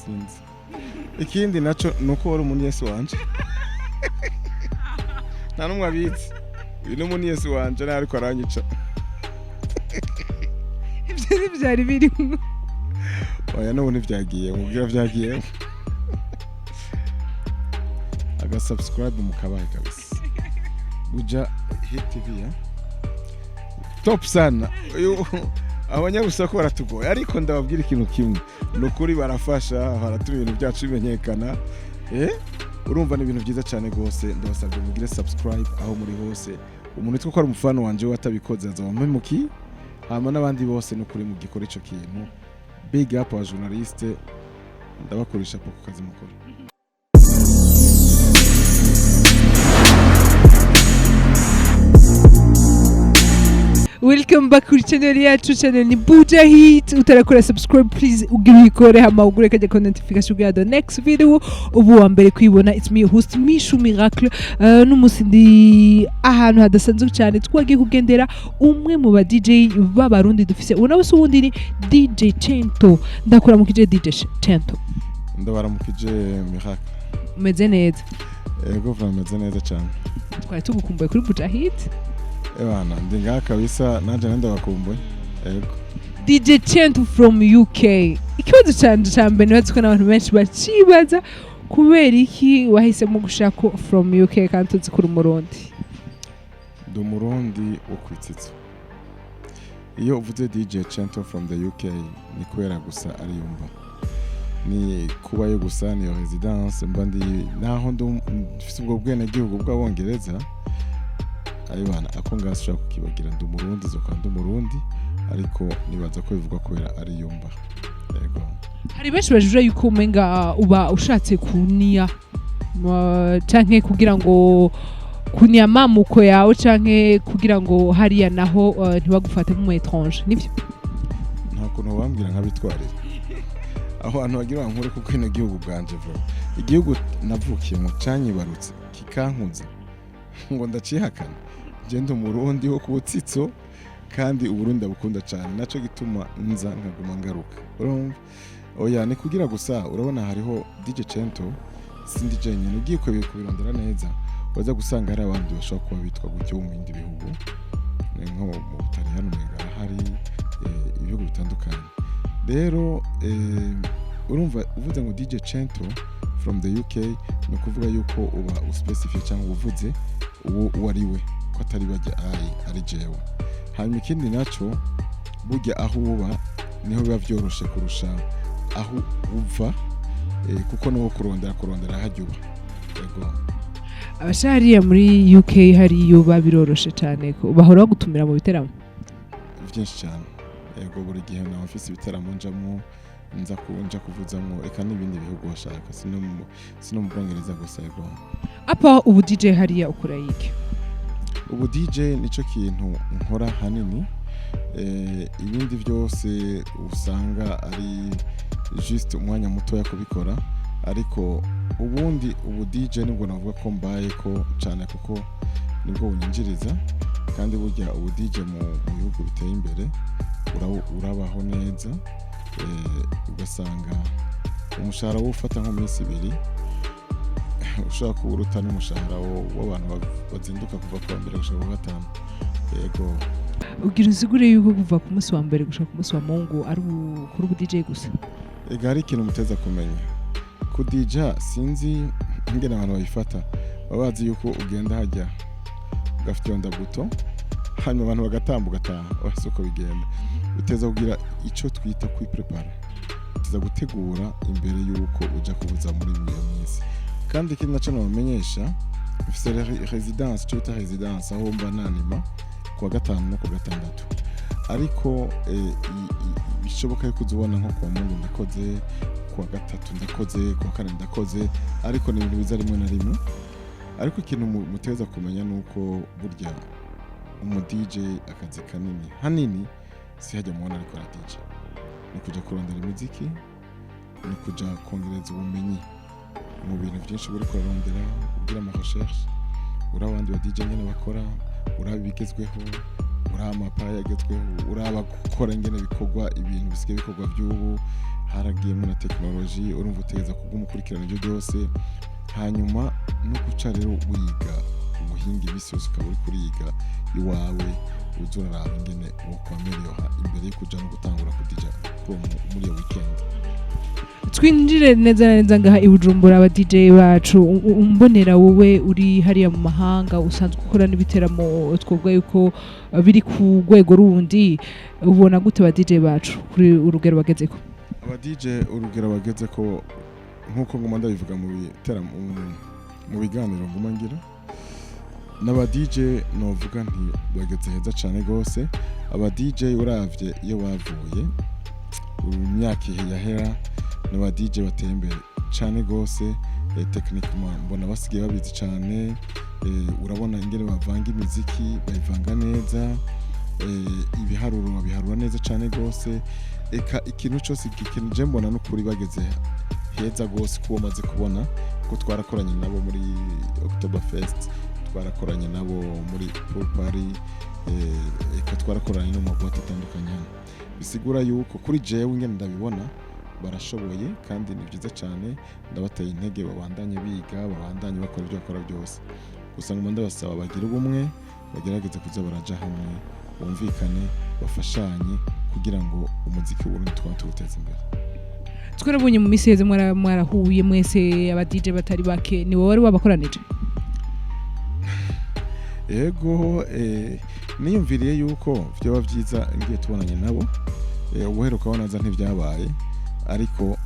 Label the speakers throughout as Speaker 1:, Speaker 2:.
Speaker 1: sinzi ikindi naco nuko wari umuntu Yesu wanje nta numwe abizi uyu ni umuntu Yesu wanje nawe ariko aranyica
Speaker 2: ibyo byari birimo
Speaker 1: oya none vyagiye mubwira vyagiye aga subscribe mukabaye kabisa uja Hit TV ya top sana abanyabusako baratugoye ariko ndababwira ikintu kimwe nukuri barafasha haratuma ibintu byacu bimenyekana urumva ni ibintu byiza cyane gose ndabasabye mugire subscribe aho muri hose umuntu witwa ko ari umufana wanje watabikoze azompemuki hama n'abandi bose nukuri mu gikora ico kintu big up wa journaliste ndabakoresha ku kazi mukuru.
Speaker 2: Welcome back kuri channel yacu, channel ni Buja Hit. Utarakora subscribe please ugira uyikore hama ugure kajya ko notification ya the next video ubu wa mbere kwibona. It's me host Mishu Miracle. N'umusi ndi ahantu hadasanzwe cyane twagiye kugendera umwe mu ba DJ b'abarundi dufise ubona wese ubundi ni DJ Chento. Ndakora mu kije DJ Chento.
Speaker 1: Ndabaramukije Miracle.
Speaker 2: Meze neza.
Speaker 1: Ego meze neza cyane.
Speaker 2: Twari tugukumbuye kuri Buja Hit.
Speaker 1: Ebana ndinga kabisa naje ndabakumbuye. Ego.
Speaker 2: DJ Chento from UK. Ikibazo cyane cyambe nibaze ko n'abantu benshi bacibaza kubera iki wahisemo gushaka from UK kandi tuzi kuri Murundi.
Speaker 1: Ndi Murundi wo kwitsitso. Iyo uvuze DJ Chento from the UK ni kwera gusa ari yumva. Ni kubayo gusa ni residence mbandi naho ndufise ubwo bwene gihugu bw'abongereza. Ayibana ako ngasha kukibagira ndi Murundi zo kandi Murundi ariko nibaza ko bivugwa kwera ari yumva. Yego.
Speaker 2: Hari benshi bajura yuko umenga uba ushatse kuniya canke kugira ngo kuniya mamuko yawe canke kugira ngo hariya naho ntibagufate mu étrange nivyo.
Speaker 1: Nta kuntu bambwira nkabitwarira. Aho abantu bagira nkore kuko ino gihugu bwanje bro. Igihugu navukiye mu canyibarutse kikankuza. Ngo ndacihakana. Genda Murundi ho kubutsitso kandi uburundi abukunda cyane naco gituma nza nkaguma ngaruka. Urumva oya ni kugira gusa urabona hariho DJ Chento sindi jenyine ugiye kubirondera neza waza gusanga hari abandi bashobora kuba bitwa gutyo mu bindi bihugu nko mu Butaliyano menga hari ibihugu bitandukanye. Rero urumva uvuze ngo DJ Chento from the UK no kuvuga yuko uba uspecific cyangwa uvuze uwo ariwe ko atari bajya ari jewe. Hanyuma ikindi naco burya aho uba niho biba byoroshe kurusha aho uva kuko no kurondera hajyuba. Yego.
Speaker 2: Abashariya muri UK hariyo babiroroshe cyane ko bahora gutumira mu biteramo
Speaker 1: byinshi cyane. Yego buri gihe na office ibiteramo njamo nza kuvuzamo eka n'ibindi bihugu bashaka sino mu Bwongereza gusa. Yego.
Speaker 2: Apa ubu DJ hariya ukora yiki?
Speaker 1: Ubu DJ nico kintu nkora hanini ibindi byose usanga ari just umwanya muto ya kubikora ariko ubundi ubu DJ nibwo navuga ko mbaye ko cyane kuko nibwo bunyinjiriza kandi burya ubu DJ mu bihugu biteye imbere urabaho neza ugasanga umushahara wufata nko minsi 2 ushaka kuruta n'umushahara w'abantu bazinduka kuva ku mbere gushaka gatanu. Yego.
Speaker 2: Ugira usigure yuko kuva ku munsi wa mbere gushaka ku munsi wa Mungu ari kuri ubu DJ gusa.
Speaker 1: Ega hari ikintu muteza kumenya ku DJ sinzi ingene abantu bayifata babazi yuko ugenda hajya ugafite onda buto hanyuma abantu bagatambuka gataha wasuko bigenda uteza kugira ico twita kwiprepara uteza gutegura imbere yuko uja kubuza muri iyo minsi. Kandi ikindi naco namenyesha ufise residence cyita residence aho mba nanima kwa gatanu no kwa gatandatu ariko bishoboka yuko uzubona nko kwa Mungu ndakoze kwa gatatu ndakoze kwa kane ndakoze ariko ni ibintu biza rimwe na rimwe. Ariko ikintu muteza kumenya nuko burya umu DJ akazi kanini hanini si hajya mubona ariko ara DJ ni kuja kurondera imiziki ni kuja kongereza ubumenyi mu bintu byinshi buri kurondera ugira ama recherche urabandi ba DJ nyene bakora urabigezweho urama paya yagezweho uraba gukora ngene bikogwa ibintu bisike bikogwa by'ubu haragiyemo na tekinoloji urumva utegeza kugumukurikirana ibyo byose hanyuma no guca rero wiga ubuhinga ibisi yose ukaba uri kuriga iwawe uzuraraba ingene wokwameliora imbere yo kuja no gutangura kudija muri iyo weekend.
Speaker 2: Twinjire neza na neza ngaha i Bujumbura aba DJ bacu umbonera wowe uri hariya mu mahanga usanzwe ukora n'ibiteramo twobwa yuko biri ku rwego rundi ubona gute aba DJ bacu kuri urugero bagezeko?
Speaker 1: Aba DJ urugero bagezeko nkuko ngoma ndabivuga mu biteramo mu biganiro nguma ngira n'aba DJ novuga nti bageze heza cyane gose. Aba DJ uravye iyo bavuye imyaka yahera n'aba DJ bateye imbere cyane gose techniquement mbona basigaye babizi cyane urabona ingene bavanga imiziki bayivanga neza ibiharuro babiharura neza cyane gose eka ikintu cyose ikintu je mbona n'ukuri bageze heza gose kuba maze kubona ko twarakoranye nabo muri Oktoberfest twarakoranye nabo muri pool party eka twarakoranye no mu boîte atandukanye bisigura yuko kuri jewe ingene ndabibona barashoboye kandi ni byiza cyane ndabateye intege babandanye biga babandanye bakora ibyo bakora byose gusa ngo ndabasaba bagira ubumwe bagerageze kuza baraja hamwe bumvikane bafashanye kugira ngo umuziki w'urundi twatuteze imbere.
Speaker 2: Twarabonye mu miseze mwarahuye mwese aba DJ batari bake ni wowe wari wabakoranije?
Speaker 1: Ego niyumviriye yuko byo bavyiza ngiye tubonanye nabo ubuheruka bonaza ntivyabaye ariko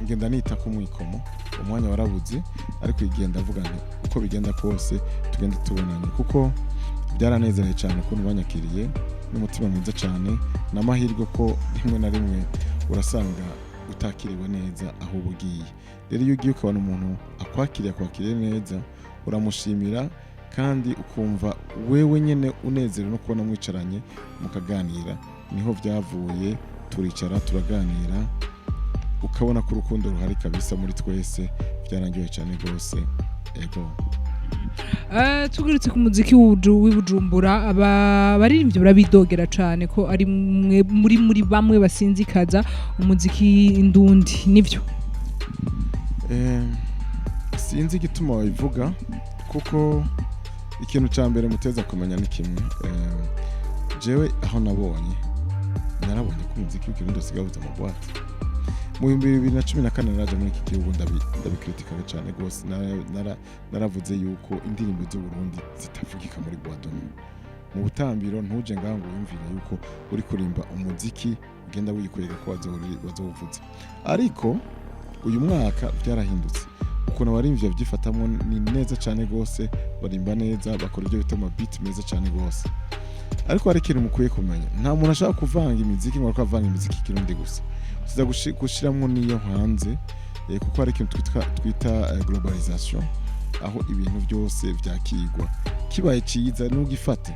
Speaker 1: ngenda nita ku mwikomo umwanya warabuze ariko igenda avuga nti uko bigenda kose tugenda tubonanye kuko byaranezereye cyane ko banyakiriye n'umutima mwiza cyane n'amahirwe ko rimwe na rimwe urasanga utakiriwe neza aho ubugiye rero iyo ugiye ukabona umuntu akwakiriye neza uramushimira kandi ukumva wewe nyene unezerewe no kubona mwicaranye mukaganira niho byavuye turicara turaganira ukabona ko urukundo ruhari kabisa muri twese byarangiye cyane gose. Ego tugurutse ku muziki w'Ibujumbura abaririmbyi barabidogera cyane ko ari muri bamwe basinzikaza umuziki indundi nivyo sinzi gituma babivuga kuko ikintu cya mbere muteza kumenya ni kimwe jewe aho narabonye ko umuziki w'ikirundi usigabuza mu boîte mu 2014 naraje muri iki gihugu ndabikritikana cyane gose naravuze yuko indirimbo z'u Burundi zitavugika muri boîte mu butambiro ntuje ngaho ngo yumvire yuko uri kurimba umuziki ugenda wikwega ko wazowuvuza ariko uyu mwaka byarahindutse ukuntu abarimvye byifatamo ni neza cyane gose barimba neza bakora ibyo bita ama beat meza cyane gose ariko hari ikintu mukwiye kumenya nta muntu ashaka kuvanga imiziki ngo akavanga imiziki kirundi gusa uza gushiramo niyo hanze kuko hari ikintu twita globalization aho ibintu byose byakigwa kibaye ciza n'ugifate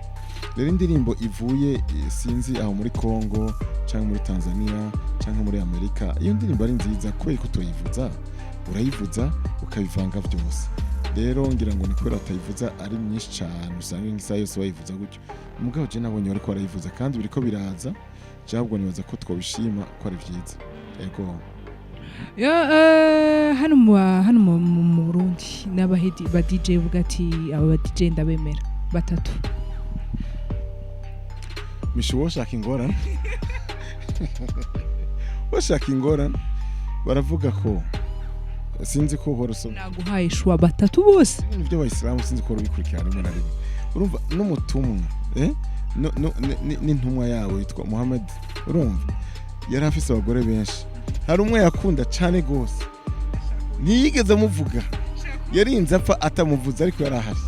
Speaker 1: rero indirimbo ivuye sinzi aho muri Congo cyangwa muri Tanzania cyangwa muri Amerika iyo ndirimbo ari nziza kubera ko toyivuza urayivuza ukabivanga byose rero ngira ngo ni kubera utayivuza ari myinshi cyane usanga ingisa yose bayivuza gutyo umugabo je nabonye bari ko barayivuza kandi biriko biraza cyabwo nibaza ko twobishima ko ari vyiza. Ego
Speaker 2: hano mu Burundi n'abahedi ba DJ vuga ati aba ba DJ ndabemera batatu
Speaker 1: misho washaka ingorane baravuga ko sinzi ko horoso
Speaker 2: naguhaye shwa batatu bose
Speaker 1: ibyo bayisilamu sinzi ko rubikurikirana rimwe na rimwe urumva n'umutumwa n'intumwa yawe yitwa Muhammad urumva yari afise abagore benshi hari umwe yakunda cyane gose ntiyigeze amuvuga yarinze apfa atamuvuza ariko yari ahari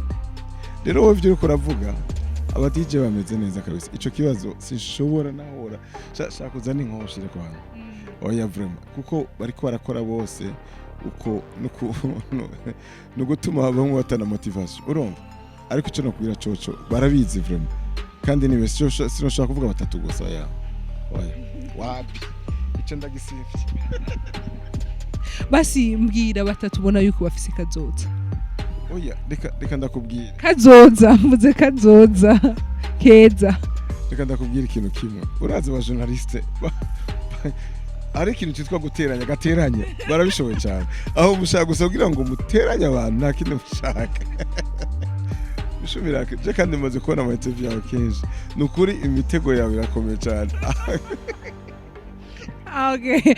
Speaker 1: rero wowe ibyo uriko uravuga aba DJ bameze neza kabisa ico kibazo sinshobora nahora shaka kuzana inkoshire kwa hano oya vraiment kuko bariko barakora bose uko no gutuma bamwe batana motivation urumva ariko ico no kugira coco barabizi vraiment kandi niwe sinashaka kuvuga batatu gusa oya wapi ico ndagisivye
Speaker 2: basi mbwira batatu ubona yuko bafise kazoza.
Speaker 1: Oya reka ndakubwira
Speaker 2: kazoza mvuze kazoza keza
Speaker 1: reka ndakubwira ikintu kimwe urazi ba journaliste ari ikintu cyitwa guteranya gateranye barabishoboye cyane aho mushaka gusa kugira ngo muteranye abantu nta kintu mushaka bishobora je kandi maze kubona ama interview yawe kenshi nukuri imitego yawe irakomeye cyane
Speaker 2: Okay,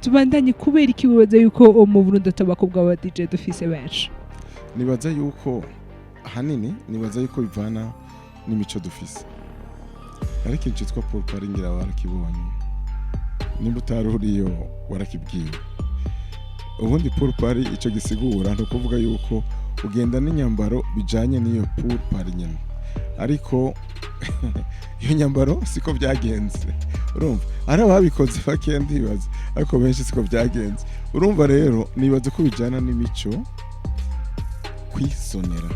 Speaker 2: tubandanye kubera ikibazo yuko mu Burundi atabakobwa ba DJ dufise benshi.
Speaker 1: Nibaza yuko hanini nibaza yuko bivana n'imico dufise. Ariko ikintu cyitwa Paul Party ngira barakibonye. Nimba utaruriyo warakibwiwe. Ubundi Paul Party ico gisigura no kuvuga yuko ugenda n'inyambaro bijanye n'iyo Paul Party nyene. Ariko iyo nyambaro siko byagenze. Urumva ari ababikoze bakendi bibaza ariko benshi siko byagenze. Urumva rero nibaza ko bijana n'imico kwisonera.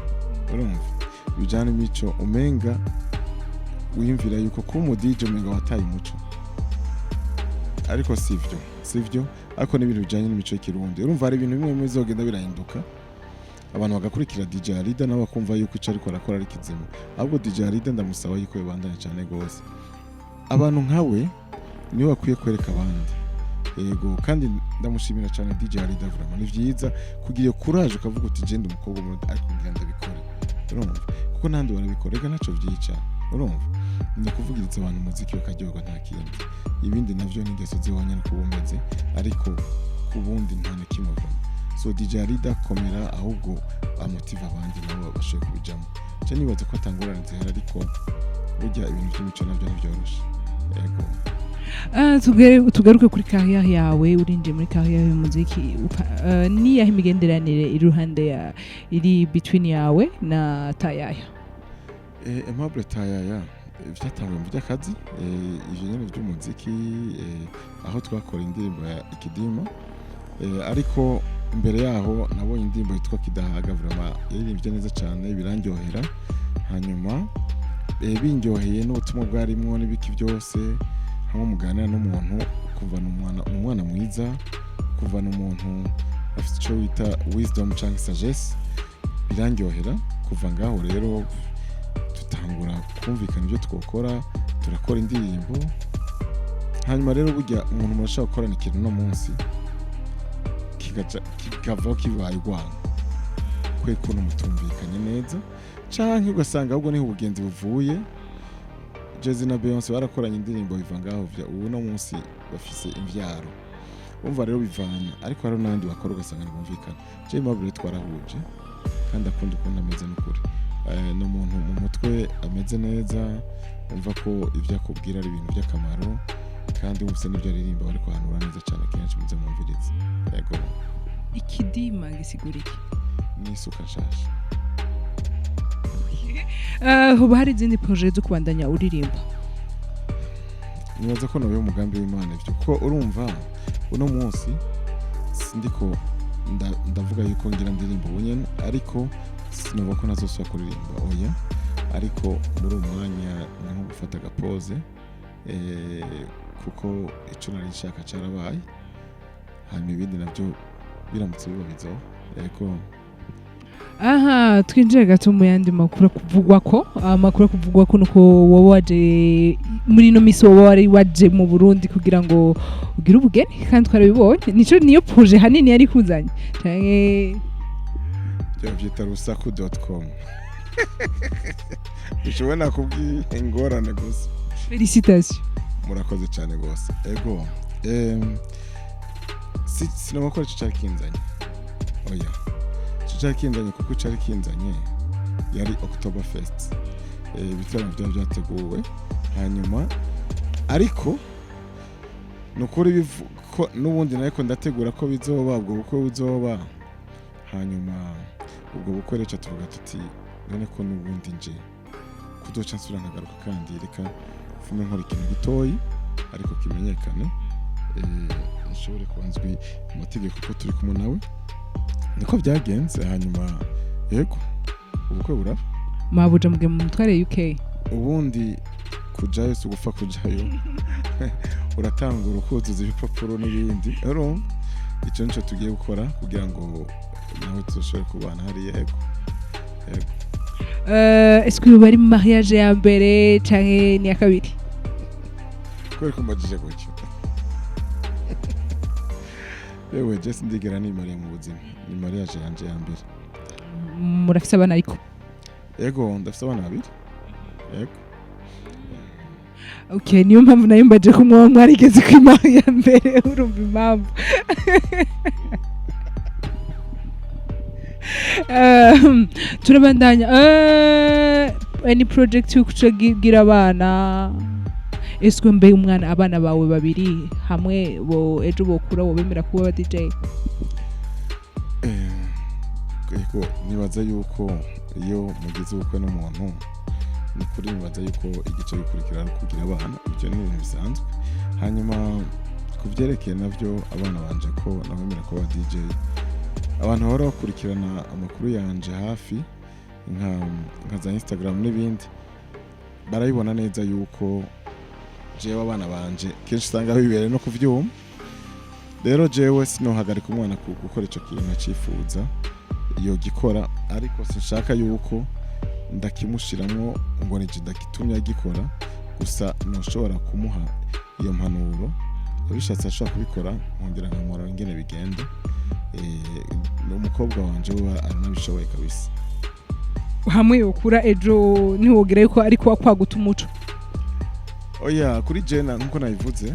Speaker 1: Urumva bijana n'imico umenga wiyumvira yuko ku mu DJ umenga wataye umuco. Ariko sivyo ariko n'ibintu bijanye n'imico y'ikirundi. Urumva ari ibintu bimwe bizogenda birahinduka. Abantu bagakurikira DJ Alida nabo bakumva yuko ico ariko arakora ari kizima. Ahubwo DJ Alida ndamusaba yuko yobandanya cyane gose. Abantu nkawe niwe bakwiye kwereka abandi. Yego kandi ndamushimira cyane DJ Alida vraiment ni vyiza kugira courage ukavuga uti je ndi umukobwa mu ariko ngenda bikore. Urumva kuko nandi barabikorega naco vyica. Urumva ni kuvugiriza abantu muziki bakaryoga nta kindi. Ibindi navyo ni ngeso zibonye ko bumeze ariko kubundi nta nakimwe vraiment. So DJ Alida komera ahubwo amotiva abandi nabo bashoboye kubijamo. Je nibaza ko atangurana zihara ariko burya ibintu by'imico nabyo nivyoroshe. Yego.
Speaker 2: Tugaruke kuri carrière yawe urinje muri carrière y'umuziki ni yahe imigenderanire iruhande ya iri between yawe na Tayaya?
Speaker 1: Aimable Tayaya byatanguye mu by'akazi ivyo nyene by'umuziki aho twakora indirimbo ya Ikidima ariko imbere yaho nabonye indirimbo yitwa Kidahaga vraiment yaririmbye neza cyane birangyohera hanyuma binyoheye n'ubutumwa bwarimwo n'ibiki byose hamwe muganira n'umuntu kuva n'umwana mwiza kuva n'umuntu afite icyo wita wisdom cyangwa sagesse birangyohera kuva ngaho rero tutangura kumvikana ibyo twokora turakora indirimbo hanyuma rero burya umuntu murashaka gukorana ikintu no munsi kikavaho kibaye urwango kwe kuno mutumvikanye neza canke ugasanga ahubwo niho ubugenzi buvuye. Jay-Z na Beyonce barakoranye indirimbo biva ngaho ubu no munsi bafise imvyaro umva rero bivana ariko hari n'abandi bakora ugasanga ntibumvikana. Jay Mabure twarahuje kandi akunda ukuntu ameze n'ukuri no muntu mu mutwe ameze neza umva ko ivyo akubwira ari ibintu by'akamaro kandi umuse n'ibyo aririmba bari kuhanura neza cyane kenshi muze mumvirize. Yego.
Speaker 2: Ikidima gisigura iki?
Speaker 1: Ni isuka nshasha.
Speaker 2: Hoba hari izindi projet zo kubandanya uririmba?
Speaker 1: Nibaza ko nawe umugambi w'Imana ivyo kuko urumva uno munsi sindiko ndavuga yuko ngira ndirimbo bunyene ariko sinoba ko nazosubira kuririmba oya ariko muri umwanya nko gufata gapoze kuko ico nari nshaka carabaye hanyuma ibindi navyo biramutse bibabizo yego.
Speaker 2: Aha twinjire gato mu yandi makuru kuvugwa ko nuko wowe waje muri no miso wari waje mu Burundi kugira ngo ugire ubugeni kandi twarabibonye niyo projet hanini yari kuzanye canke
Speaker 1: byita rusaku.com bishobora kubwi ingorane gusa.
Speaker 2: Félicitations.
Speaker 1: Murakoze cyane gose. Ego sinabakora ico cyakinzanye oya cyakindanye kuko cyari kinzanye yari Oktoberfest ibiteramo byateguwe hanyuma ariko nukuri ko nubundi nariko ndategura ko bizoba ubwo buko buzoba hanyuma ubwo buko rero tuvuga tuti none ko nubundi nje kudoca nsura nkagaruka kandi reka fume nkora ikintu gitoyi ariko kimenyekane nshobore kubanzwi mu mategeko ko turi kumwe nawe niko byagenze hanyuma yego ubukwe buraba
Speaker 2: mabuja muge mu mutware UK
Speaker 1: ubundi kujayo sugufa kujayo uratangura ukuzuza ibipapuro n'ibindi rero icyo nico tugiye gukora kugira ngo nawe tuzoshobore kubana hari yego.
Speaker 2: Est-ce que bari mu mariage ya mbere canke ni ya kabiri?
Speaker 1: Kweri kumbajije gutyo yewe je sindigera nimariye mu buzima ni mariage yanje ya mbere
Speaker 2: murafise abana ariko
Speaker 1: ego ndafise abana babiri ego
Speaker 2: okay niyo mpamvu nayo mbaje ko mwarigeze kwimara ya mbere urumva impamvu turabandanya any project yo kucagira abana eswe mbe umwana abana bawe babiri hamwe bo ejo bokura wo bemera kuba ba DJ
Speaker 1: ego nibaza yuko iyo mugize ubukwe n'umuntu ni kuri nibaza yuko igice gikurikirana kugira abana ibyo ni ibintu bisanzwe hanyuma kuvyerekeye navyo abana banje ko nabemera kuba DJ abantu bahora bakurikirana amakuru yanje hafi nka za Instagram n'ibindi barabibona neza yuko jewe abana banje kenshi usanga bibere no kuvyuma rero jewe sinohagarika umwana gukora ico kintu acifuza iyo gikora ariko sinshaka yuko ndakimushiramwo ngo nije ndakitumye agikora gusa noshobora kumuha iyo mpanuro abishatse ashobora kubikora nkongera nkamura ingene bigenda umukobwa wanje we aranabishoboye kabisa
Speaker 2: hamwe ukura ejo ntiwogira yuko ariko kwaguta umuco
Speaker 1: oya kuri jena nkuko nabivuze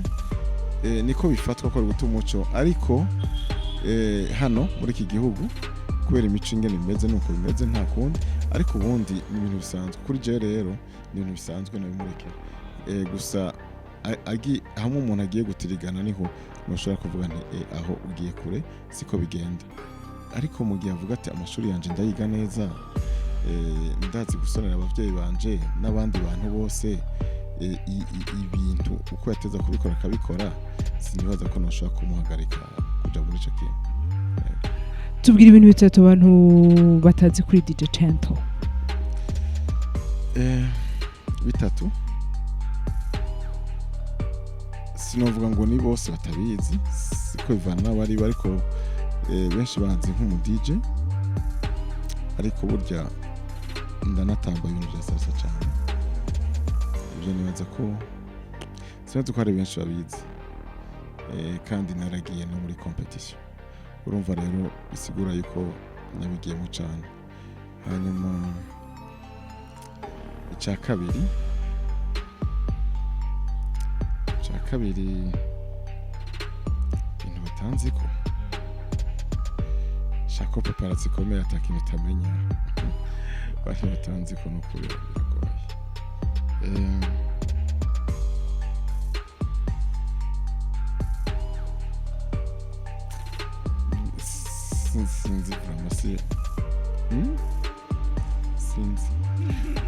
Speaker 1: niko bifatwa ko guta umuco ariko hano muri iki gihugu kubera imico ingene bimeze nuko bimeze nta kundi ariko ubundi ni ibintu bisanzwe kuri je rero ni ibintu bisanzwe nabimurekera gusa hamwe umuntu agiye gutirigana niho ntushobora kuvuga nti aho ugiye kure siko bigenda ariko mu gihe avuga ati amashuri yanje ndayiga neza ndazi gusonera abavyeyi banje n'abandi bantu bose ibintu uko yateza kubikora akabikora sinibaza ko nashobora kumuhagarika kuja muri ico kintu
Speaker 2: tubwira ibintu bitatu abantu batazi kuri DJ Chento
Speaker 1: bitatu sinovuga ngo ni bose batabizi siko bivana n'abari ariko benshi banzi nk'umu DJ ariko burya ndanatamba ibintu bya salsa cyane ibyo nibaza ko sinzi ko hari benshi babizi kandi naragiye no muri competition urumva rero bisigura yuko nabigiyemo cyane hanyuma icya kabiri ibintu batanzi ko shako paparazzi komeye atakintu utamenya bari batanzi ko no kure biragoye sinzi vraiment sinzi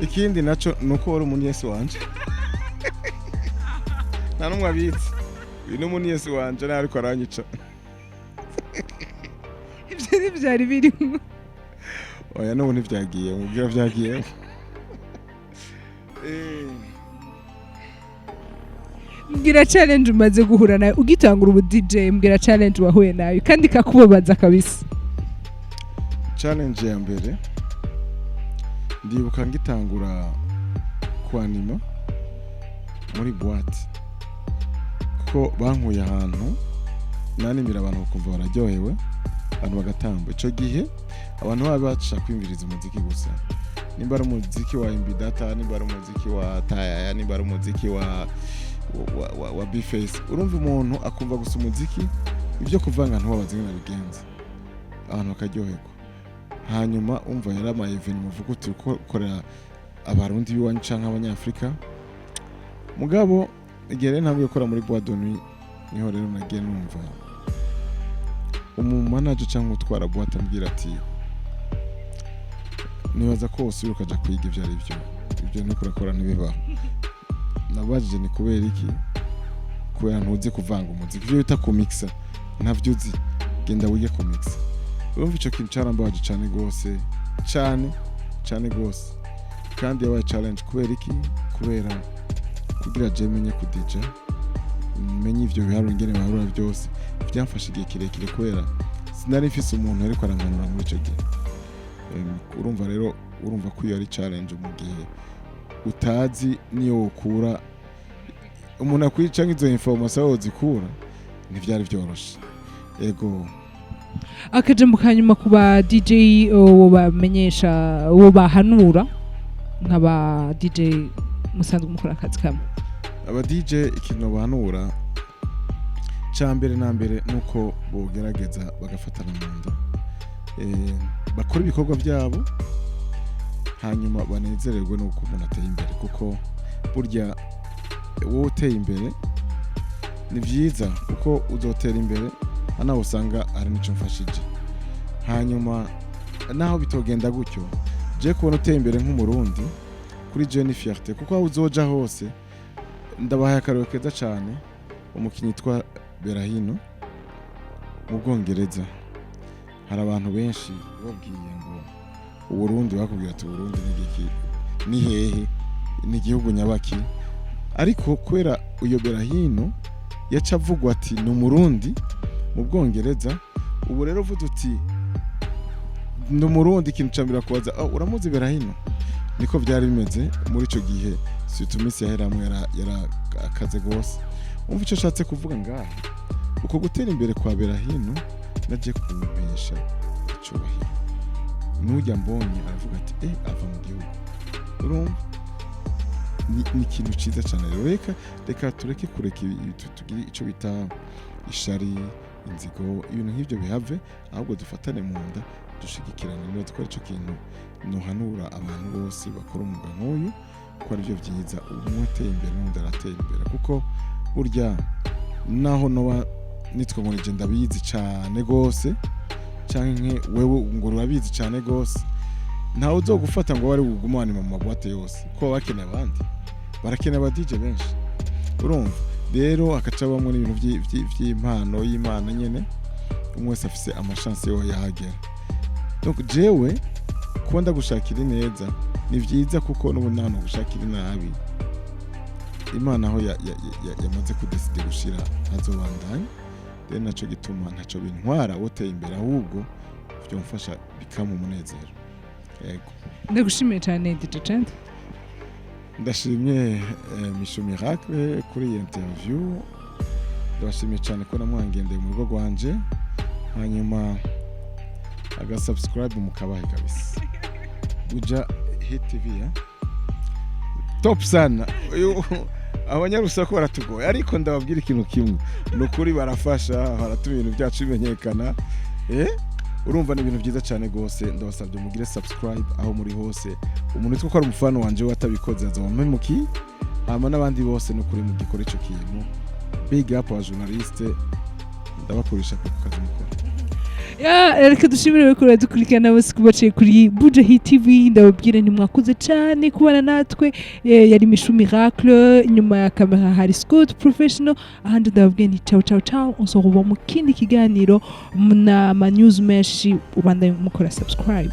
Speaker 1: ikindi naco nuko wari umuntu Yesu wanje nta numwe abizi uyu ni umuntu Yesu wanje nawe ariko aranyica
Speaker 2: ibyo byari birimo
Speaker 1: oya n'ubu ntivyagiye mubwira vyagiye
Speaker 2: mbwira challenge umaze guhura nayo ugitangura ubu DJ mbwira challenge wahuye nayo kandi kakubabaza kabisa
Speaker 1: challenge ya mbere ndibuka ngitangura kwanima muri boîte kuko bankuye ahantu nanimira abantu bakumva bararyohewe abantu bagatamba ico gihe abantu baba baca kwimviriza umuziki gusa nimba ari umuziki wa Imbidata nimba ari umuziki wa Tayaya nimba ari umuziki wa B-Face urumva umuntu akumva gusa umuziki ibyo kuvanga ntubabaze ngena bigenze abantu bakaryoherwa hanyuma umva yarama event muvuga uti ukorera abarundi biwanyu canke abanyafrika mugabo igihe ntabwo gukora muri boîte de nuit niho rero nagiye numva manager cyangwa utwara boîte ambwira ati nibaza ko usubira ukaja kwiga ivyo ari ibyo no kurakora ntibibaho nabajije ni kubera iki kubera ntuzi kuvanga umuziki ivyo bita kumixa ntavyo uzi genda wige kumixa urumva ico kintu carambaje cane gose cyane gose kandi yabaye challenge kubera iki kubera kugira je menye ku DJ menye ivyo biharo ingene bahura byose byamfasha igihe kirekire kubera sinari mfise umuntu ariko aranganura muri ico gihe urumva rero urumva ko iyo ari challenge mu gihe utazi niyo ukura umuntu akwica nk'izo information zikura ntivyari byoroshe ego
Speaker 2: akajambo kanyuma ku ba DJ wo bamenyesha wo bahanura nk'aba DJ musanzwe mukora akazi kamwe.
Speaker 1: aba DJ ikintu bahanura cyambere na mbere nuko bogerageza bagafatana mu nda bakora ibikorwa byabo hanyuma banezererwe nuko umuntu ateye imbere kuko burya wowe uteye imbere ni byiza kuko uzotera imbere naho usanga ari n'icyo mfashije hanyuma naho bitogenda gutyo je kubona uteye imbere nk'umurundi kuri je ni fierté kuko aho uzoja hose ndabahaye akarero keza cyane umukinnyi yitwa Berahino mu Bwongereza hari abantu benshi babwiye ngo Uburundi bakubwira ati Uburundi n'igiki ni hehe ni igihugu nyabaki ariko kwera uyo Berahino yaca avugwa ati ni umurundi mu Bwongereza ubu rero uvuze uti ni umurundi ikintu cyambira kubaza uramuzi Berahino niko byari bimeze muri ico gihe situmisi yaheramwe yara akaze gose umva ico shatse kuvuga ngaho uko gutera imbere kwa Berahino naje kumenyesha icyubahiro nujya mbonye aravuga ati ava mu gihugu urumva ni ikintu cyiza cyane reka tureke kureka tugire icyo bita ishari inzigo ibintu nk'ibyo bihave ahubwo dufatane mu nda dushigikirane niba dukora icyo kintu nuhanura abantu bose bakora umwuga nk'uyu ko ari byo byiza umwe ateye imbere n'undi aratera imbere kuko burya naho noba nitwa ngo nje ndabizi cyane gose canke wewe ngo urabizi cyane gose ntawe uzogufata ngo wari ugumane mu mabwate yose ko bakeneye abandi barakeneye aba DJ benshi urumva rero akacabamwe n'ibintu by'impano y'Imana nyene umwe wese afise amachance yo yahagera donc jewe kubanda gushakira neza ni vyiza kuko n'ubunano gushakira nabi Imana aho yamaze kudeside gushira azobandanya rero naco gituma ntaco bintwara woteye imbere ahubwo byo mfasha bikama umunezero yego
Speaker 2: ndagushimiye cyane DJ Chant
Speaker 1: ndashimye Mishu Miracle kuri iyi interview ndashimye cyane ko namwangendeye mu rugo rwanje hanyuma subscribe mukabaye kabisa uja Hit TV ya top sana abanyarusako baratugoye ariko ndababwira ikintu kimwe nukuri barafasha haratuma ibintu byacu bimenyekana urumva ni ibintu byiza cyane gose ndabasabye mugire subscribe aho muri hose umuntu twiko ari umufano wanje watabikoze azompemuki hama n'abandi bose nukuri mu gikore cyo kintu big up wa journaliste ndabakoresha ku kazi mukora
Speaker 2: reka dushimire ko dukurikirana bose kubaciye kuri Buja Hit TV ndababwira ntimwakoze cyane kubana natwe yari Mishu Miracle inyuma ya kamera hari Scott Professional ahandi ndababwira ni ciao on se revoit mu kindi kiganiro na ma news menshi ubanda mukora subscribe